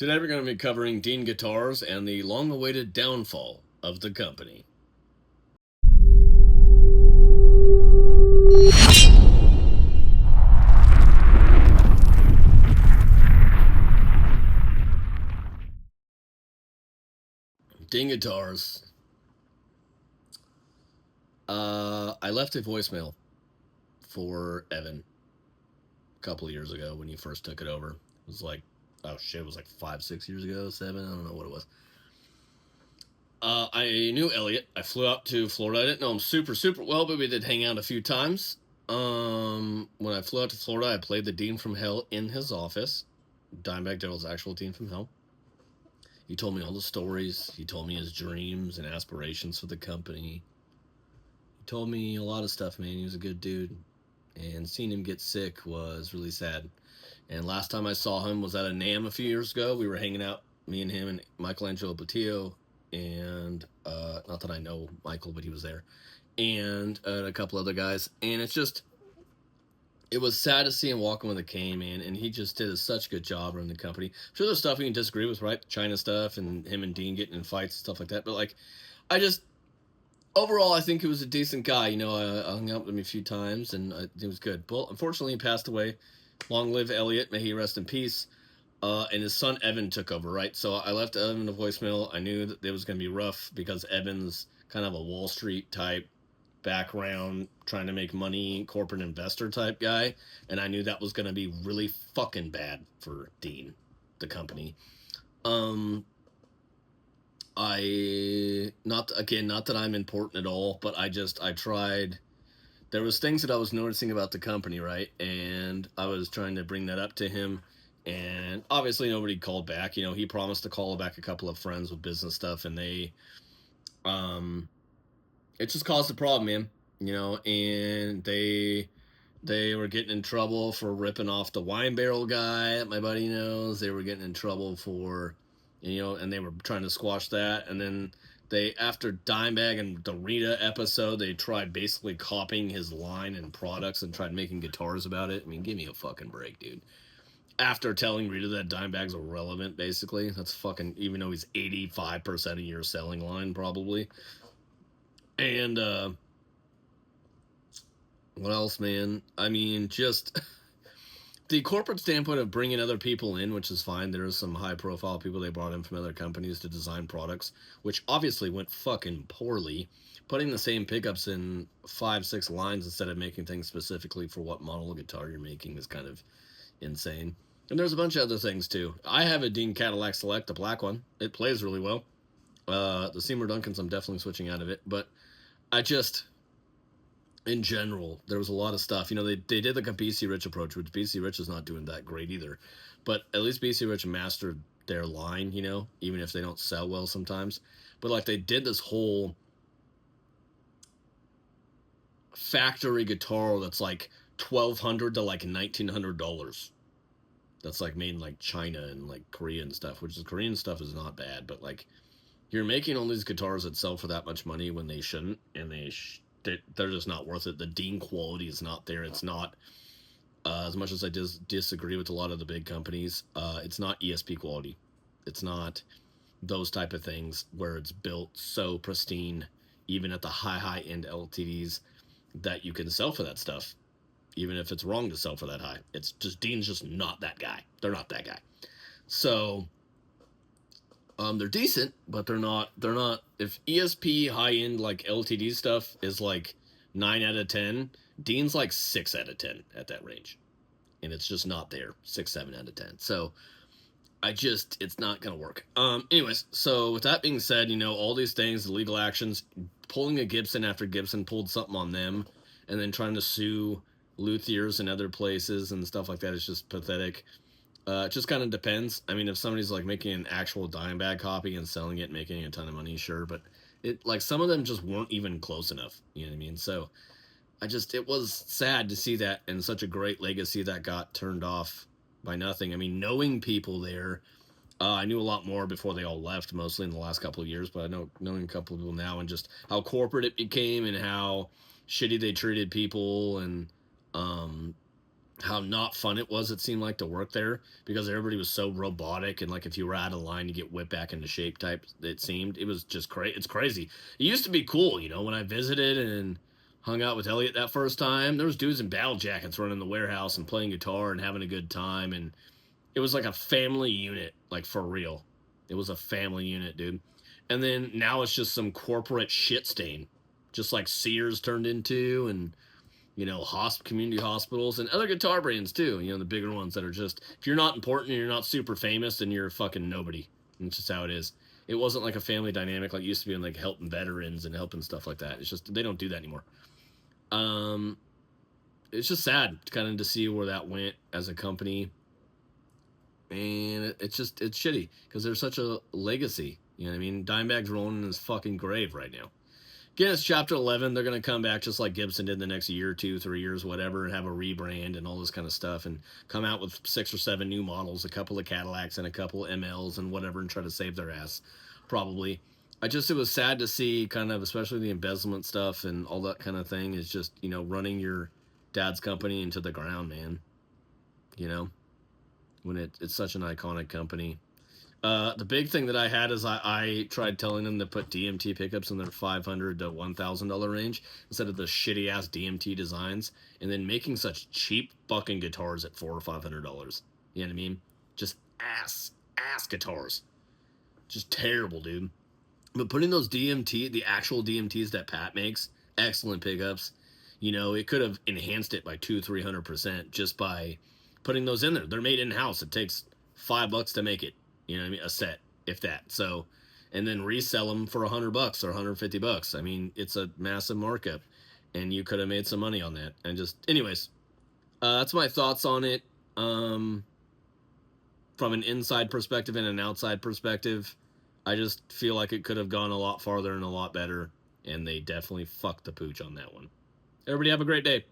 Today we're going to be covering Dean Guitars and the long-awaited downfall of the company. Dean Guitars. I left a voicemail for Evan a couple of years ago when he first took it over. It was like, oh shit, it was like 5-6 years ago, 7, I don't know what it was. I knew Elliot. I flew out to Florida. I didn't know him super well, but we did hang out a few times. When I flew out to Florida, I played the Dean from Hell in his office. Dimebag Darrell's actual Dean from Hell. He told me all the stories. He told me his dreams and aspirations for the company. He told me a lot of stuff, man. He was a good dude. And seeing him get sick was really sad. And last time I saw him was at a NAMM a few years ago. We were hanging out, me and him and Michelangelo Patillo. And not that I know Michael, but he was there. And a couple other guys. And it's just, it was sad to see him walking with a cane, man. And he just did such a good job running the company. I'm sure there's stuff we can disagree with, right? China stuff and him and Dean getting in fights and stuff like that. But like, overall, I think he was a decent guy. You know, I hung out with him a few times, and it was good. Well, unfortunately, he passed away. Long live Elliot. May he rest in peace. And his son, Evan, took over, right? So I left Evan a voicemail. I knew that it was going to be rough because Evan's kind of a Wall Street type background, trying to make money, corporate investor type guy. And I knew that was going to be really fucking bad for Dean, the company. Not that I'm important at all, but I tried. There was things that I was noticing about the company, right? And I was trying to bring that up to him. And obviously nobody called back. You know, he promised to call back a couple of friends with business stuff, and they, it just caused a problem, man. You know, and they were getting in trouble for ripping off the wine barrel guy that my buddy knows. They were getting in trouble for, you know, and they were trying to squash that. And then after Dimebag and the Rita episode, they tried basically copying his line and products and tried making guitars about it. I mean, give me a fucking break, dude. After telling Rita that Dimebag's irrelevant, basically. That's fucking, even though he's 85% of your selling line, probably. And, what else, man? I mean, just the corporate standpoint of bringing other people in, which is fine. There's some high-profile people they brought in from other companies to design products, which obviously went fucking poorly. Putting the same pickups in 5-6 lines instead of making things specifically for what model of guitar you're making is kind of insane. And there's a bunch of other things too. I have a Dean Cadillac Select, the black one. It plays really well. The Seymour Duncans, I'm definitely switching out of it. But in general, there was a lot of stuff. You know, they did like a BC Rich approach, which BC Rich is not doing that great either. But at least BC Rich mastered their line, you know, even if they don't sell well sometimes. But like they did this whole factory guitar that's like $1,200 to like $1,900. That's like made in like China and like Korea and stuff, which is Korean stuff is not bad, but like you're making all these guitars that sell for that much money when they shouldn't, and they're just not worth it. The Dean quality is not there. It's not, as much as I disagree with a lot of the big companies, it's not ESP quality. It's not those type of things where it's built so pristine, even at the high end LTDs, that you can sell for that stuff. Even if it's wrong to sell for that high. It's just, Dean's just not that guy. They're not that guy. So, they're decent, but they're not, if ESP high-end, like, LTD stuff is, like, 9 out of 10, Dean's, like, 6 out of 10 at that range. And it's just not there. 6, 7 out of 10. So, it's not gonna work. Anyways, so with that being said, you know, all these things, the legal actions, pulling a Gibson after Gibson pulled something on them, and then trying to sue luthiers and other places and stuff like that is just pathetic. It just kind of depends. I mean, if somebody's like making an actual Dimebag copy and selling it and making a ton of money, sure, but it, like, some of them just weren't even close enough, you know what I mean? So it was sad to see that, and such a great legacy that got turned off by nothing. I mean, knowing people there, I knew a lot more before they all left, mostly in the last couple of years, but knowing a couple of people now, and just how corporate it became and how shitty they treated people, and how not fun it was, it seemed like, to work there, because everybody was so robotic, and like if you were out of line you get whipped back into shape type. It seemed it was just crazy. It's crazy. It used to be cool, when I visited and hung out with Elliot that first time. There was dudes in battle jackets running the warehouse and playing guitar and having a good time, and it was like a family unit, like for real. It was a family unit, dude. And then now it's just some corporate shit stain, just like Sears turned into, and community hospitals and other guitar brands too. The bigger ones that are just, if you're not important and you're not super famous, then you're fucking nobody. And it's just how it is. It wasn't like a family dynamic like it used to be in like helping veterans and helping stuff like that. It's just they don't do that anymore. Um, it's just sad kind of to see where that went as a company, and it's shitty because there's such a legacy. You know what I mean? Dimebag's rolling in his fucking grave right now. Again, it's chapter 11. They're going to come back just like Gibson did the next year, 2, 3 years, whatever, and have a rebrand and all this kind of stuff, and come out with 6 or 7 new models, a couple of Cadillacs and a couple of MLs and whatever, and try to save their ass, probably. It was sad to see, kind of, especially the embezzlement stuff and all that kind of thing, is just, running your dad's company into the ground, man. When it's such an iconic company. The big thing that I had is I tried telling them to put DMT pickups in their $500 to $1,000 range instead of the shitty ass DMT designs, and then making such cheap fucking guitars at $400 or $500. You know what I mean? Just ass guitars, just terrible, dude. But putting those the actual DMTs that Pat makes, excellent pickups. It could have enhanced it by 200-300% just by putting those in there. They're made in house. It takes $5 to make it. You know what I mean? A set, if that. So, and then resell them for $100 or $150. I mean, it's a massive markup, and you could have made some money on that. And just, anyways, that's my thoughts on it. From an inside perspective and an outside perspective, I just feel like it could have gone a lot farther and a lot better, and they definitely fucked the pooch on that one. Everybody have a great day.